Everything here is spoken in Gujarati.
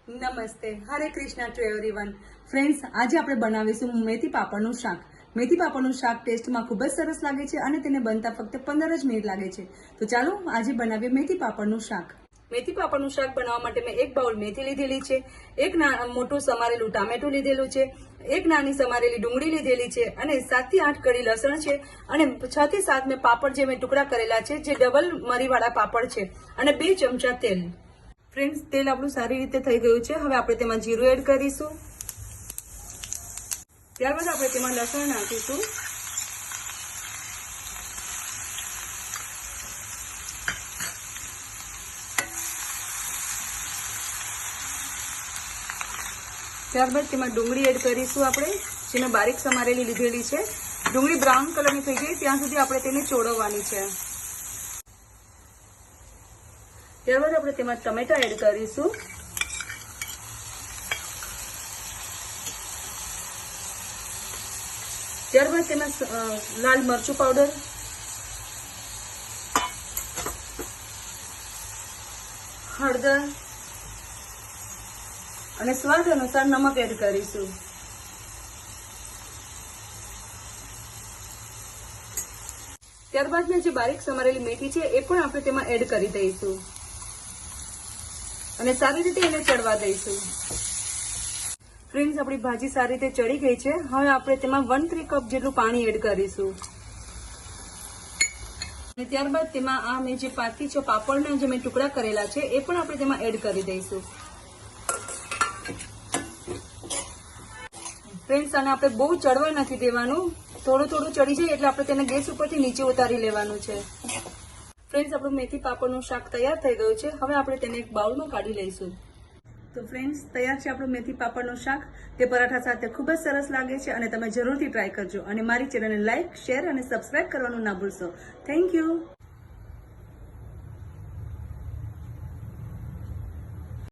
નમસ્તે, હરે કૃષ્ણ ટુ એવરીવન. ફ્રેન્ડ્સ, આજે આપણે બનાવીશું મેથી પાપડનું શાક. મેથી પાપડનું શાક ટેસ્ટમાં ખૂબ જ સરસ લાગે છે અને તેને બનતા ફક્ત 15 જ મિનિટ લાગે છે. તો ચાલો આજે બનાવીએ મેથી પાપડનું શાક. મેથી પાપડનું શાક બનાવવા માટે મેં 1 બાઉલ મેથી લીધેલી છે, એક મોટું સમારેલું ટામેટું લીધેલું છે, એક નાની સમારેલી ડુંગળી લીધેલી છે અને 7 થી 8 કળી લસણ છે અને 6 થી 7 મેં પાપડ જે મેં ટુકડા કરેલા છે, જે ડબલ મરીવાળા પાપડ છે અને 2 ચમચા તેલ. ફ્રેન્ડ્સ, તેલ આપણું સારી રીતે થઈ ગયું છે. હવે આપણે તેમાં જીરું એડ કરીશું. ત્યારબાદ આપણે તેમાં લસણ નાખીશું. ત્યારબાદ તેમાં ડુંગળી એડ કરીશું આપણે, જે મેં બારીક સમારેલી લીધેલી છે. ડુંગળી બ્રાઉન કલરની થઈ જાય ત્યાં સુધી આપણે તેને ચોળવવાની છે. ત્યારબાદ આપણે તેમાં ટમેટા એડ કરીશું. ત્યારબાદ તેમાં લાલ મરચું પાવડર, હળદર અને સ્વાદ અનુસાર નમક એડ કરીશું. ત્યારબાદ મેં જે બારીક સમારેલી મેથી છે એ પણ આપણે તેમાં એડ કરી દઈશું અને સારી રીતે એને ચડવા દઈશું. ફ્રેન્ડ્સ, આપણી ભાજી સારી રીતે ચડી ગઈ છે. હવે આપણે તેમાં 1/3 કપ જેટલું પાણી એડ કરીશું અને ત્યારબાદ તેમાં આ મેં જે પાતી છે પાપડના જે મેં ટુકડા કરેલા છે એ પણ આપણે તેમાં એડ કરી દઈશું. ફ્રેન્ડ્સ, આને આપણે બહુ ચડવા નથી દેવાનું, થોડું થોડું ચડી જાય એટલે આપણે તેને ગેસ ઉપરથી નીચે ઉતારી લેવાનું છે. ફ્રેન્ડ્સ, આપણું મેથી પાપડનું શાક તૈયાર થઈ ગયું છે. હવે આપણે તેને એક બાઉલમાં કાઢી લઈશું. તો ફ્રેન્ડ્સ, તૈયાર છે આપણું મેથી પાપડનું શાક. તે પરાઠા સાથે ખૂબ જ સરસ લાગે છે અને તમે જરૂરથી ટ્રાય કરજો અને મારી ચેનલને લાઇક, શેર અને સબસ્ક્રાઇબ કરવાનું ના ભૂલશો. Thank you.